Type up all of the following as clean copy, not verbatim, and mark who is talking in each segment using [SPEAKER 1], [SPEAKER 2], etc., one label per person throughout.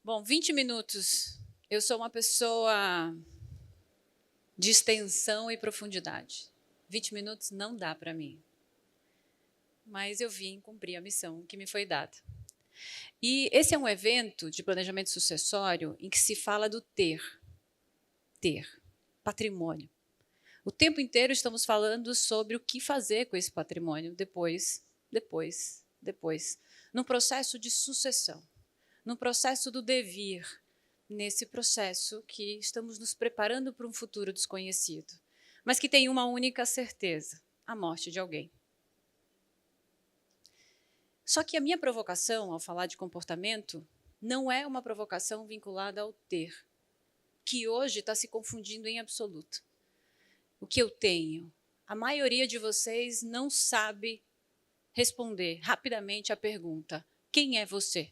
[SPEAKER 1] Bom, 20 minutos. Eu sou uma pessoa de extensão e profundidade. 20 minutos não dá para mim. Mas eu vim cumprir a missão que me foi dada. E esse é um evento de planejamento sucessório em que se fala do ter, patrimônio. O tempo inteiro estamos falando sobre o que fazer com esse patrimônio depois, num processo de sucessão, num processo do devir, nesse processo que estamos nos preparando para um futuro desconhecido, mas que tem uma única certeza: a morte de alguém. Só que a minha provocação ao falar de comportamento não é uma provocação vinculada ao ter, que hoje está se confundindo em absoluto. O que eu tenho? A maioria de vocês não sabe responder rapidamente a pergunta: quem é você?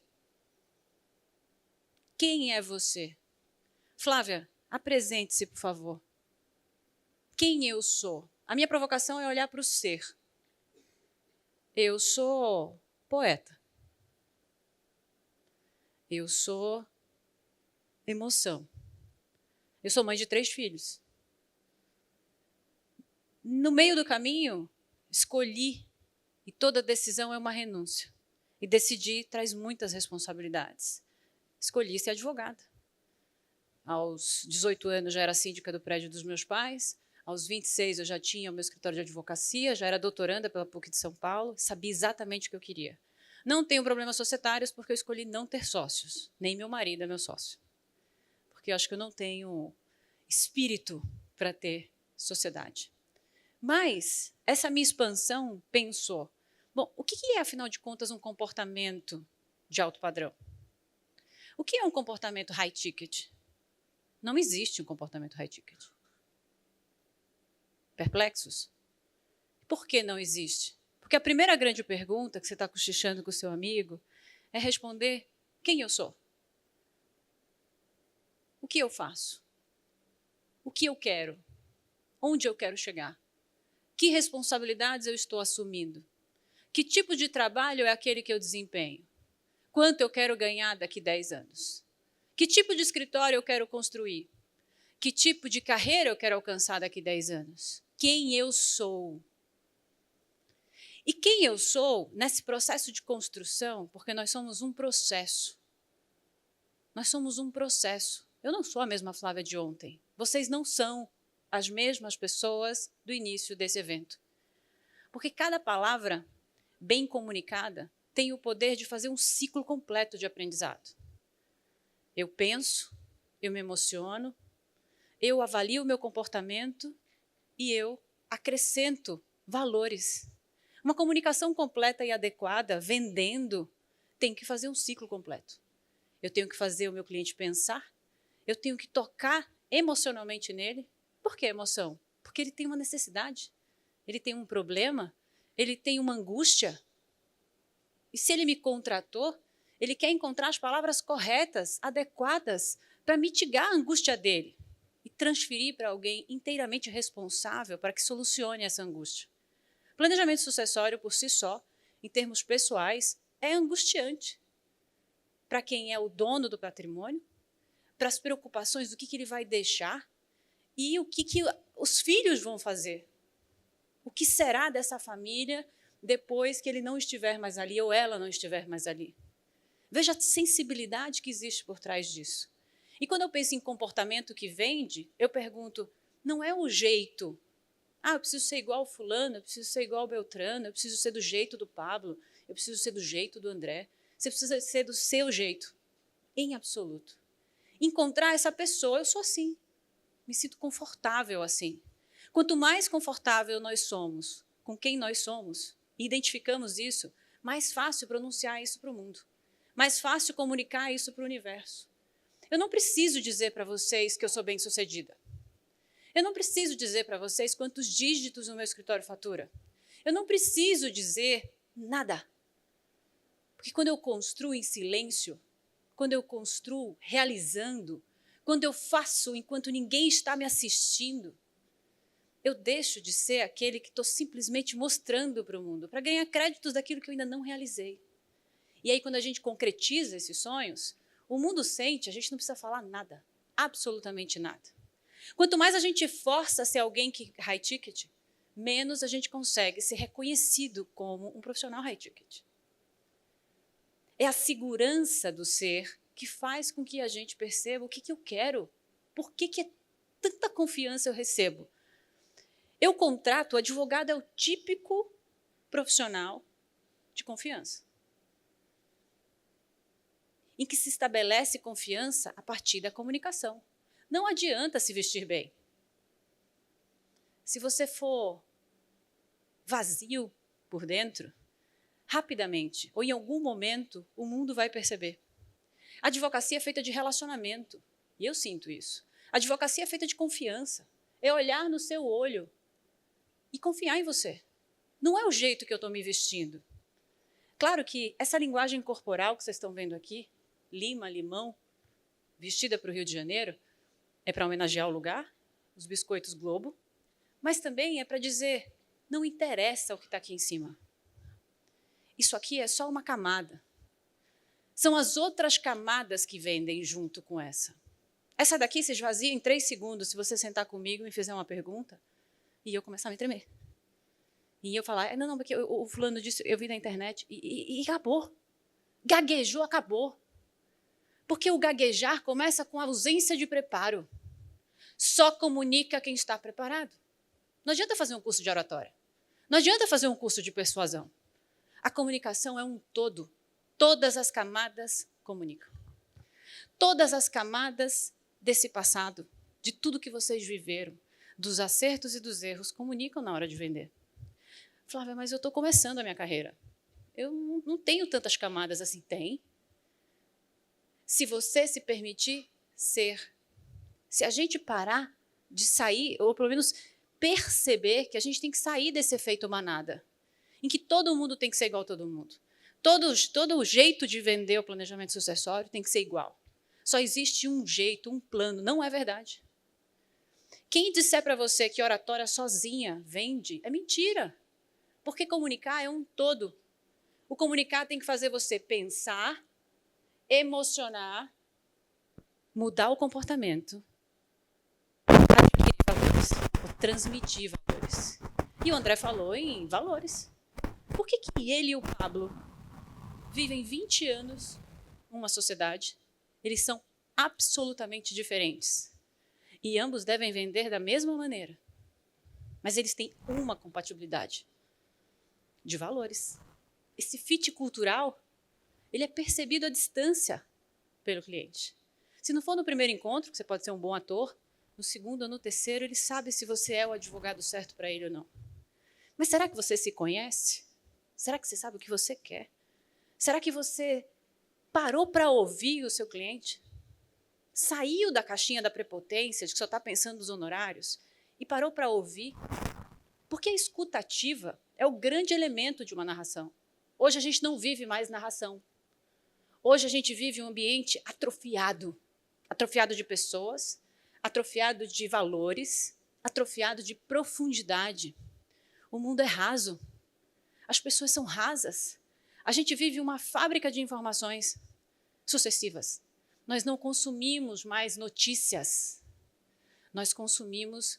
[SPEAKER 1] Quem é você? Flávia, apresente-se, por favor. Quem eu sou? A minha provocação é olhar para o ser. Eu sou poeta. Eu sou emoção. Eu sou mãe de 3 filhos. No meio do caminho, escolhi, e toda decisão é uma renúncia. E decidir traz muitas responsabilidades. Escolhi ser advogada. Aos 18 anos já era síndica do prédio dos meus pais. Aos 26 eu já tinha o meu escritório de advocacia, já era doutoranda pela PUC de São Paulo, sabia exatamente o que eu queria. Não tenho problemas societários porque eu escolhi não ter sócios, nem meu marido é meu sócio. Porque eu acho que eu não tenho espírito para ter sociedade. Mas essa minha expansão pensou, bom, o que é, afinal de contas, um comportamento de alto padrão? O que é um comportamento high ticket? Não existe um comportamento high ticket. Perplexos? Por que não existe? Porque a primeira grande pergunta que você está cochichando com o seu amigo é responder: quem eu sou? O que eu faço? O que eu quero? Onde eu quero chegar? Que responsabilidades eu estou assumindo? Que tipo de trabalho é aquele que eu desempenho? Quanto eu quero ganhar daqui 10 anos? Que tipo de escritório eu quero construir? Que tipo de carreira eu quero alcançar daqui 10 anos? Quem eu sou? E quem eu sou nesse processo de construção, porque nós somos um processo. Nós somos um processo. Eu não sou a mesma Flávia de ontem. Vocês não são as mesmas pessoas do início desse evento. Porque cada palavra bem comunicada tem o poder de fazer um ciclo completo de aprendizado. Eu penso, eu me emociono, eu avalio o meu comportamento e eu acrescento valores. Uma comunicação completa e adequada, vendendo, tem que fazer um ciclo completo. Eu tenho que fazer o meu cliente pensar, eu tenho que tocar emocionalmente nele. Por que emoção? Porque ele tem uma necessidade, ele tem um problema, ele tem uma angústia. E se ele me contratou, ele quer encontrar as palavras corretas, adequadas, para mitigar a angústia dele e transferir para alguém inteiramente responsável para que solucione essa angústia. Planejamento sucessório, por si só, em termos pessoais, é angustiante. Para quem é o dono do patrimônio, para as preocupações do que ele vai deixar e o que os filhos vão fazer. O que será dessa família depois que ele não estiver mais ali ou ela não estiver mais ali? Veja a sensibilidade que existe por trás disso. E quando eu penso em comportamento que vende, eu pergunto, não é o jeito. Ah, eu preciso ser igual ao fulano, eu preciso ser igual ao Beltrano, eu preciso ser do jeito do Pablo, eu preciso ser do jeito do André. Você precisa ser do seu jeito, em absoluto. Encontrar essa pessoa, eu sou assim, me sinto confortável assim. Quanto mais confortável nós somos com quem nós somos, e identificamos isso, mais fácil pronunciar isso para o mundo, mais fácil comunicar isso para o universo. Eu não preciso dizer para vocês que eu sou bem-sucedida. Eu não preciso dizer para vocês quantos dígitos o meu escritório fatura. Eu não preciso dizer nada. Porque quando eu construo em silêncio, quando eu construo realizando, quando eu faço enquanto ninguém está me assistindo, eu deixo de ser aquele que estou simplesmente mostrando para o mundo, para ganhar créditos daquilo que eu ainda não realizei. E aí, quando a gente concretiza esses sonhos, O mundo sente, a gente não precisa falar nada, absolutamente nada. Quanto mais a gente força a ser alguém que high ticket, menos a gente consegue ser reconhecido como um profissional high ticket. É a segurança do ser que faz com que a gente perceba o que eu quero, por que tanta confiança eu recebo. Eu contrato, o advogado é o típico profissional de confiança, em que se estabelece confiança a partir da comunicação. Não adianta se vestir bem. Se você for vazio por dentro, rapidamente, ou em algum momento, o mundo vai perceber. A advocacia é feita de relacionamento, e eu sinto isso. A advocacia é feita de confiança. É olhar no seu olho e confiar em você. Não é o jeito que eu estou me vestindo. Claro que essa linguagem corporal que vocês estão vendo aqui, lima, limão, vestida para o Rio de Janeiro, é para homenagear o lugar, os biscoitos Globo, mas também é para dizer, não interessa o que está aqui em cima. Isso aqui é só uma camada. São as outras camadas que vendem junto com essa. Essa daqui se esvazia em 3 segundos se você sentar comigo e me fizer uma pergunta e eu começar a me tremer. E eu falar, não, porque o fulano disse, eu vi na internet e acabou. Gaguejou, acabou. Porque o gaguejar começa com a ausência de preparo. Só comunica quem está preparado. Não adianta fazer um curso de oratória. Não adianta fazer um curso de persuasão. A comunicação é um todo. Todas as camadas comunicam. Todas as camadas desse passado, de tudo que vocês viveram, dos acertos e dos erros, comunicam na hora de vender. Flávia, mas eu estou começando a minha carreira. Eu não tenho tantas camadas assim. Tem. Se você se permitir ser, se a gente parar de sair, ou pelo menos perceber que a gente tem que sair desse efeito manada, em que todo mundo tem que ser igual a todo mundo. Todo o jeito de vender o planejamento sucessório tem que ser igual. Só existe um jeito, um plano. Não é verdade. Quem disser para você que oratória sozinha vende, é mentira. Porque comunicar é um todo. O comunicar tem que fazer você pensar, emocionar, mudar o comportamento, adquirir valores, ou transmitir valores. E o André falou em valores. Por que ele e o Pablo vivem 20 anos numa sociedade? Eles são absolutamente diferentes. E ambos devem vender da mesma maneira. Mas eles têm uma compatibilidade de valores. Esse fit cultural, ele é percebido à distância pelo cliente. Se não for no primeiro encontro, que você pode ser um bom ator, no segundo ou no terceiro, ele sabe se você é o advogado certo para ele ou não. Mas será que você se conhece? Será que você sabe o que você quer? Será que você parou para ouvir o seu cliente? Saiu da caixinha da prepotência, de que só está pensando nos honorários, e parou para ouvir? Porque a escuta ativa é o grande elemento de uma narração. Hoje a gente não vive mais narração. Hoje a gente vive um ambiente atrofiado. Atrofiado de pessoas, atrofiado de valores, atrofiado de profundidade. O mundo é raso. As pessoas são rasas. A gente vive uma fábrica de informações sucessivas. Nós não consumimos mais notícias. Nós consumimos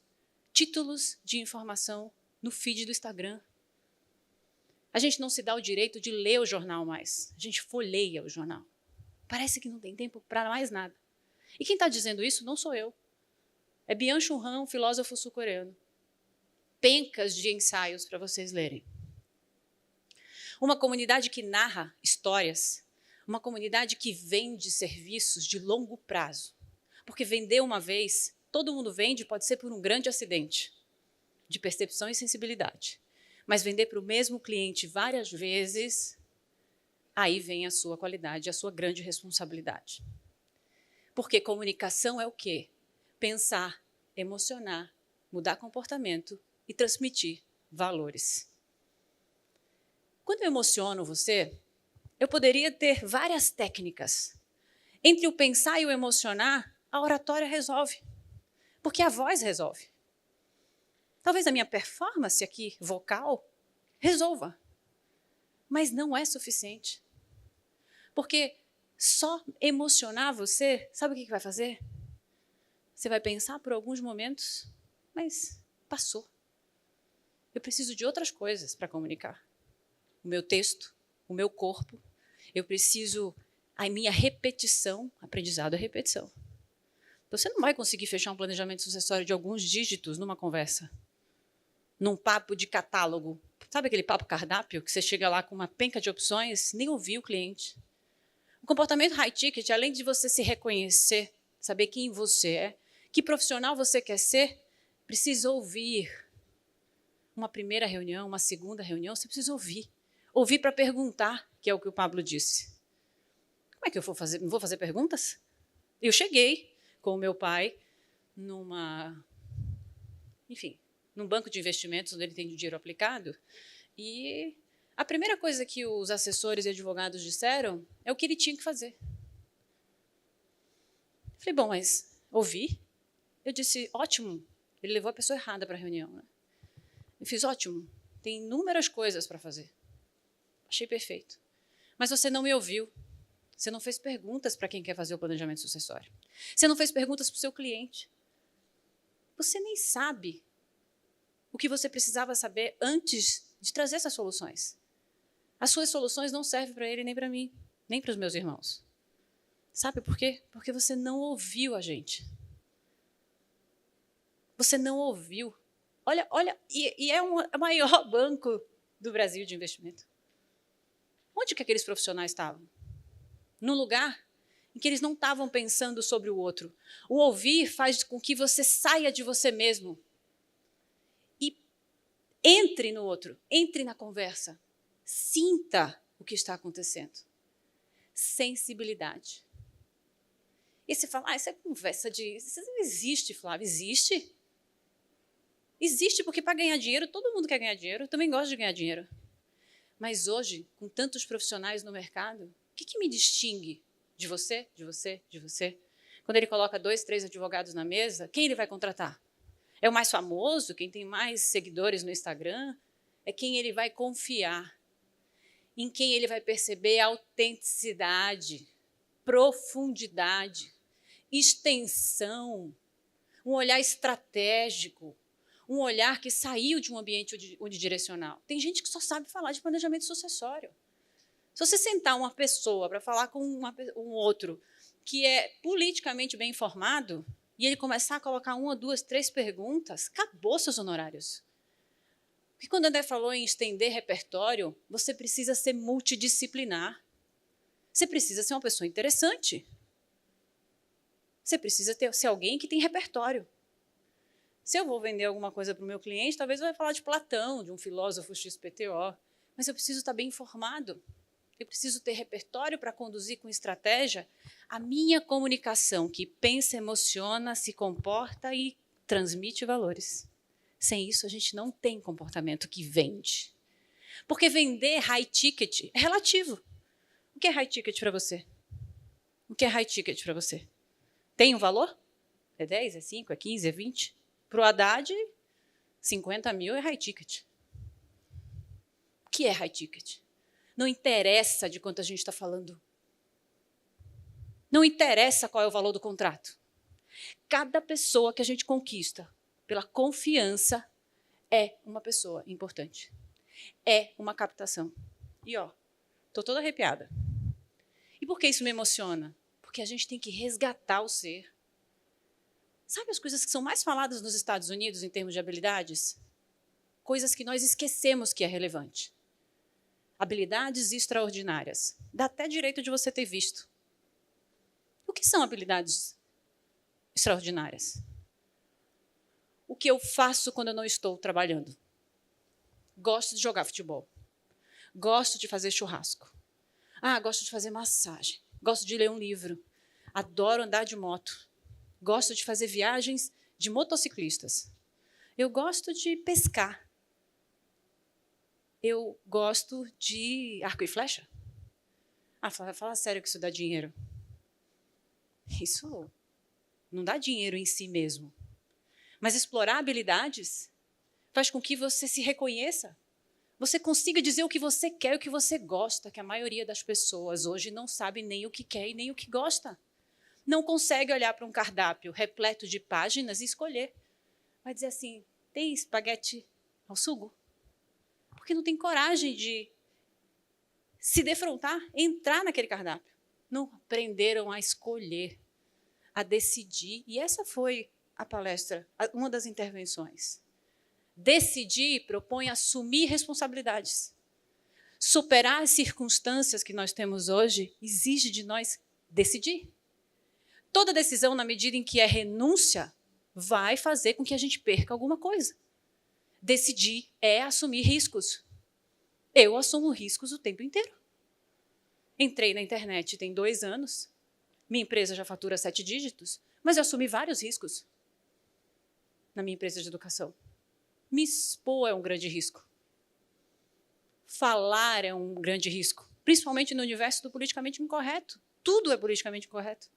[SPEAKER 1] títulos de informação no feed do Instagram. A gente não se dá o direito de ler o jornal mais. A gente folheia o jornal. Parece que não tem tempo para mais nada. E quem está dizendo isso não sou eu. É Byung-Chul Han, um filósofo sul-coreano. Pencas de ensaios para vocês lerem. Uma comunidade que narra histórias, uma comunidade que vende serviços de longo prazo. Porque vender uma vez, todo mundo vende, pode ser por um grande acidente de percepção e sensibilidade. Mas vender para o mesmo cliente várias vezes, aí vem a sua qualidade, a sua grande responsabilidade. Porque comunicação é o quê? Pensar, emocionar, mudar comportamento e transmitir valores. Quando eu emociono você, eu poderia ter várias técnicas. Entre o pensar e o emocionar, a oratória resolve. Porque a voz resolve. Talvez a minha performance aqui, vocal, resolva. Mas não é suficiente. Porque só emocionar você, sabe o que vai fazer? Você vai pensar por alguns momentos, mas passou. Eu preciso de outras coisas para comunicar. O meu texto, o meu corpo, eu preciso, a minha repetição, aprendizado é repetição. Você não vai conseguir fechar um planejamento sucessório de alguns dígitos numa conversa, num papo de catálogo. Sabe aquele papo cardápio, que você chega lá com uma penca de opções, nem ouviu o cliente. O comportamento high ticket, além de você se reconhecer, saber quem você é, que profissional você quer ser, precisa ouvir. Uma primeira reunião, uma segunda reunião, você precisa ouvir. Ouvir para perguntar, que é o que o Pablo disse. Como é que eu vou fazer? Não vou fazer perguntas? Eu cheguei com o meu pai num banco de investimentos onde ele tem dinheiro aplicado, e a primeira coisa que os assessores e advogados disseram é o que ele tinha que fazer. Falei, bom, mas ouvi? Eu disse, ótimo. Ele levou a pessoa errada para a reunião, né? Eu fiz, ótimo, tem inúmeras coisas para fazer. Achei perfeito. Mas você não me ouviu. Você não fez perguntas para quem quer fazer o planejamento sucessório. Você não fez perguntas para o seu cliente. Você nem sabe o que você precisava saber antes de trazer essas soluções. As suas soluções não servem para ele nem para mim, nem para os meus irmãos. Sabe por quê? Porque você não ouviu a gente. Você não ouviu. Olha, e é o maior banco do Brasil de investimento. Onde que aqueles profissionais estavam? Num lugar em que eles não estavam pensando sobre o outro. O ouvir faz com que você saia de você mesmo e entre no outro, entre na conversa. Sinta o que está acontecendo. Sensibilidade. E você fala, isso é conversa de... Isso não existe, Flávia. Existe? Existe porque para ganhar dinheiro, todo mundo quer ganhar dinheiro. Eu também gosto de ganhar dinheiro. Mas hoje, com tantos profissionais no mercado, o que me distingue de você, de você, de você? Quando ele coloca 2, 3 advogados na mesa, quem ele vai contratar? É o mais famoso, quem tem mais seguidores no Instagram? É quem ele vai confiar, em quem ele vai perceber autenticidade, profundidade, extensão, um olhar estratégico, um olhar que saiu de um ambiente unidirecional. Tem gente que só sabe falar de planejamento sucessório. Se você sentar uma pessoa para falar com um outro que é politicamente bem informado e ele começar a colocar 1, 2, 3 perguntas, acabou seus honorários. Porque quando o André falou em estender repertório, você precisa ser multidisciplinar. Você precisa ser uma pessoa interessante. Você precisa ser alguém que tem repertório. Se eu vou vender alguma coisa para o meu cliente, talvez eu vou falar de Platão, de um filósofo XPTO, mas eu preciso estar bem informado. Eu preciso ter repertório para conduzir com estratégia a minha comunicação, que pensa, emociona, se comporta e transmite valores. Sem isso, a gente não tem comportamento que vende. Porque vender high ticket é relativo. O que é high ticket para você? O que é high ticket para você? Tem um valor? É 10, é 5, é 15, é 20? Para o Haddad, 50 mil é high ticket. O que é high ticket? Não interessa de quanto a gente está falando. Não interessa qual é o valor do contrato. Cada pessoa que a gente conquista pela confiança é uma pessoa importante. É uma captação. E, estou toda arrepiada. E por que isso me emociona? Porque a gente tem que resgatar o ser. Sabe as coisas que são mais faladas nos Estados Unidos em termos de habilidades? Coisas que nós esquecemos que é relevante. Habilidades extraordinárias. Dá até direito de você ter visto. O que são habilidades extraordinárias? O que eu faço quando eu não estou trabalhando? Gosto de jogar futebol. Gosto de fazer churrasco. Gosto de fazer massagem. Gosto de ler um livro. Adoro andar de moto. Gosto de fazer viagens de motociclistas. Eu gosto de pescar. Eu gosto de arco e flecha. Fala sério que isso dá dinheiro. Isso não dá dinheiro em si mesmo. Mas explorar habilidades faz com que você se reconheça. você consiga dizer o que você quer e o que você gosta, que a maioria das pessoas hoje não sabe nem o que quer e nem o que gosta. Não consegue olhar para um cardápio repleto de páginas e escolher. Vai dizer assim, tem espaguete ao sugo? Porque não tem coragem de se defrontar, entrar naquele cardápio. Não aprenderam a escolher, a decidir. E essa foi a palestra, uma das intervenções. Decidir propõe assumir responsabilidades. Superar as circunstâncias que nós temos hoje exige de nós decidir. Toda decisão, na medida em que é renúncia, vai fazer com que a gente perca alguma coisa. Decidir é assumir riscos. Eu assumo riscos o tempo inteiro. Entrei na internet tem 2 anos, minha empresa já fatura 7 dígitos, mas eu assumi vários riscos na minha empresa de educação. Me expor é um grande risco. Falar é um grande risco, principalmente no universo do politicamente incorreto. Tudo é politicamente incorreto.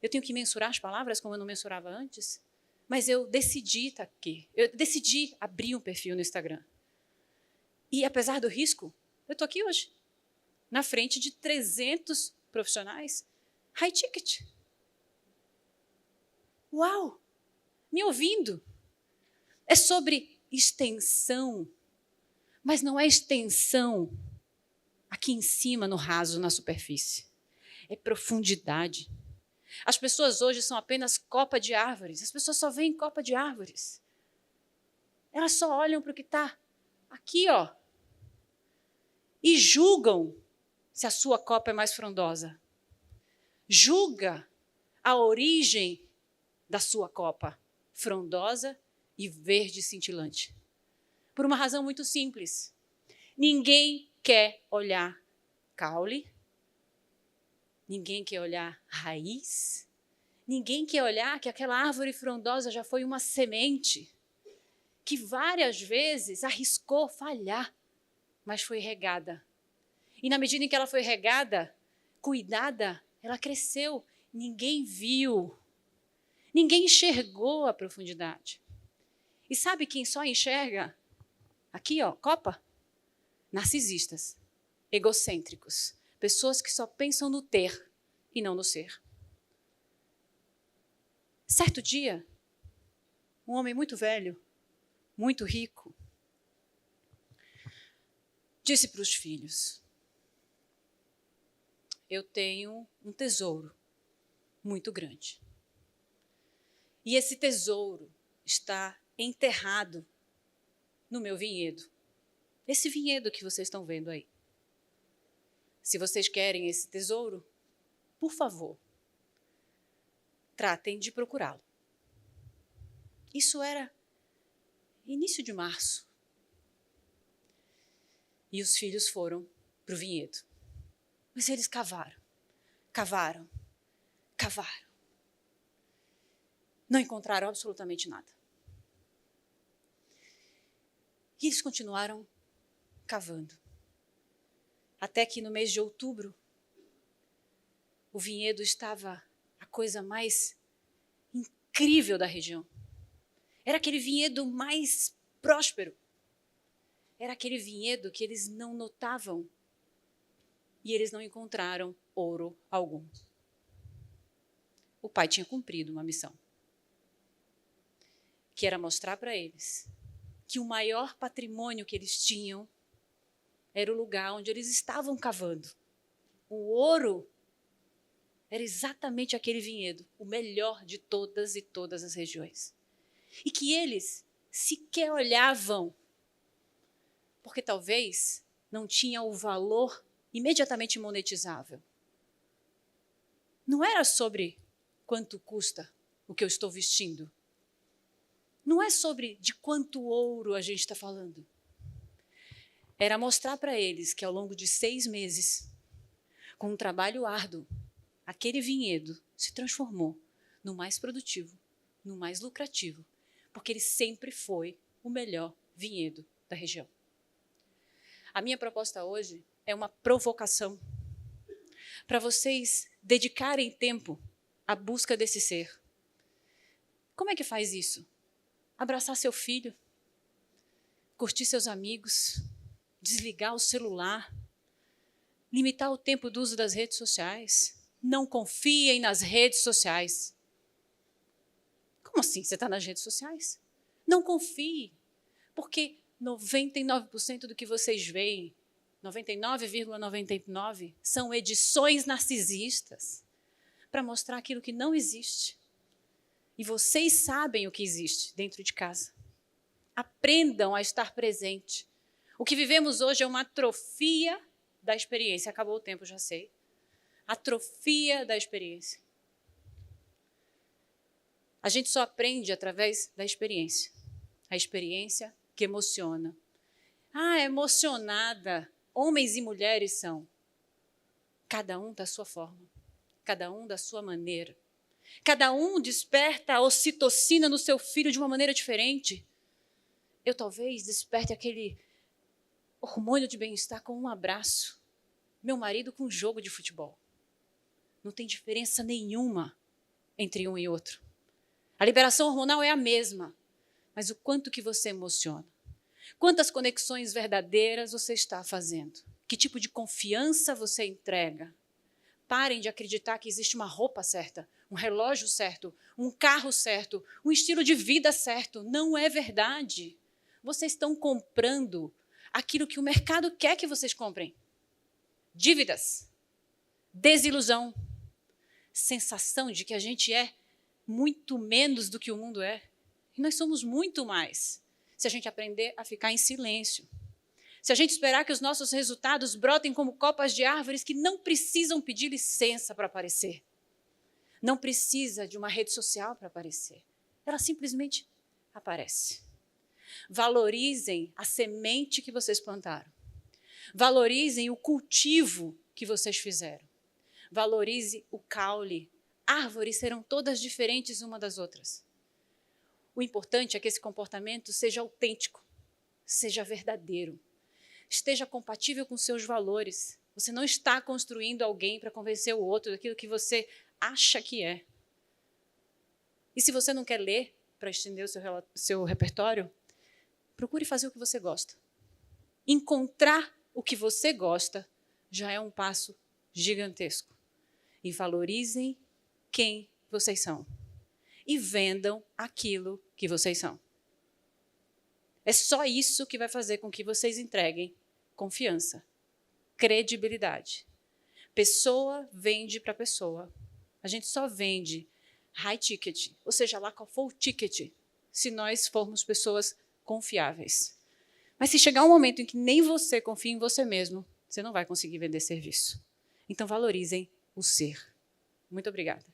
[SPEAKER 1] Eu tenho que mensurar as palavras como eu não mensurava antes, mas eu decidi estar aqui. Eu decidi abrir um perfil no Instagram. E, apesar do risco, eu estou aqui hoje, na frente de 300 profissionais, high ticket. Uau! Me ouvindo. É sobre extensão, mas não é extensão aqui em cima, no raso, na superfície. É profundidade. As pessoas hoje são apenas copa de árvores. As pessoas só veem copa de árvores. Elas só olham para o que está aqui, ó, e julgam se a sua copa é mais frondosa. Julga a origem da sua copa, frondosa e verde cintilante. Por uma razão muito simples. Ninguém quer olhar caule, ninguém quer olhar raiz, ninguém quer olhar que aquela árvore frondosa já foi uma semente que várias vezes arriscou falhar, mas foi regada. E na medida em que ela foi regada, cuidada, ela cresceu. Ninguém viu, ninguém enxergou a profundidade. E sabe quem só enxerga? Aqui, ó, copa? Narcisistas, egocêntricos, pessoas que só pensam no ter e não no ser. Certo dia, um homem muito velho, muito rico, disse para os filhos: eu tenho um tesouro muito grande. E esse tesouro está enterrado no meu vinhedo. Esse vinhedo que vocês estão vendo aí. Se vocês querem esse tesouro, por favor, tratem de procurá-lo. Isso era início de março. E os filhos foram para o vinhedo. Mas eles cavaram, cavaram, cavaram. Não encontraram absolutamente nada. E eles continuaram cavando. Até que no mês de outubro, o vinhedo estava a coisa mais incrível da região. Era aquele vinhedo mais próspero. Era aquele vinhedo que eles não notavam e eles não encontraram ouro algum. O pai tinha cumprido uma missão, que era mostrar para eles que o maior patrimônio que eles tinham era o lugar onde eles estavam cavando. O ouro era exatamente aquele vinhedo, o melhor de todas e todas as regiões. E que eles sequer olhavam, porque talvez não tinha o valor imediatamente monetizável. Não era sobre quanto custa o que eu estou vestindo. Não é sobre de quanto ouro a gente está falando. Era mostrar para eles que ao longo de 6 meses, com um trabalho árduo, aquele vinhedo se transformou no mais produtivo, no mais lucrativo, porque ele sempre foi o melhor vinhedo da região. A minha proposta hoje é uma provocação para vocês dedicarem tempo à busca desse ser. Como é que faz isso? Abraçar seu filho, curtir seus amigos, desligar o celular, limitar o tempo do uso das redes sociais. Não confiem nas redes sociais. Como assim você está nas redes sociais? Não confie, porque 99% do que vocês veem, 99,99%, são edições narcisistas para mostrar aquilo que não existe. E vocês sabem o que existe dentro de casa. Aprendam a estar presente. O que vivemos hoje é uma atrofia da experiência. Acabou o tempo, já sei. Atrofia da experiência. A gente só aprende através da experiência. A experiência que emociona. Emocionada. Homens e mulheres são. Cada um da sua forma. Cada um da sua maneira. Cada um desperta a ocitocina no seu filho de uma maneira diferente. Eu talvez desperte aquele hormônio de bem-estar com um abraço. Meu marido com um jogo de futebol. Não tem diferença nenhuma entre um e outro. A liberação hormonal é a mesma, mas o quanto que você emociona. Quantas conexões verdadeiras você está fazendo? Que tipo de confiança você entrega? Parem de acreditar que existe uma roupa certa, um relógio certo, um carro certo, um estilo de vida certo. Não é verdade. Vocês estão comprando aquilo que o mercado quer que vocês comprem. Dívidas, desilusão, sensação de que a gente é muito menos do que o mundo é. E nós somos muito mais, se a gente aprender a ficar em silêncio. Se a gente esperar que os nossos resultados brotem como copas de árvores que não precisam pedir licença para aparecer. Não precisa de uma rede social para aparecer. Ela simplesmente aparece. Valorizem a semente que vocês plantaram. Valorizem o cultivo que vocês fizeram. Valorize o caule. Árvores serão todas diferentes uma das outras. O importante é que esse comportamento seja autêntico, seja verdadeiro, esteja compatível com seus valores. Você não está construindo alguém para convencer o outro daquilo que você acha que é. E se você não quer ler para estender o seu repertório, procure fazer o que você gosta. Encontrar o que você gosta já é um passo gigantesco. E valorizem quem vocês são. E vendam aquilo que vocês são. É só isso que vai fazer com que vocês entreguem confiança, credibilidade. Pessoa vende para pessoa. A gente só vende high ticket, ou seja, lá qual for o ticket, se nós formos pessoas confiáveis. Mas se chegar um momento em que nem você confia em você mesmo, você não vai conseguir vender serviço. Então valorizem o ser. Muito obrigada.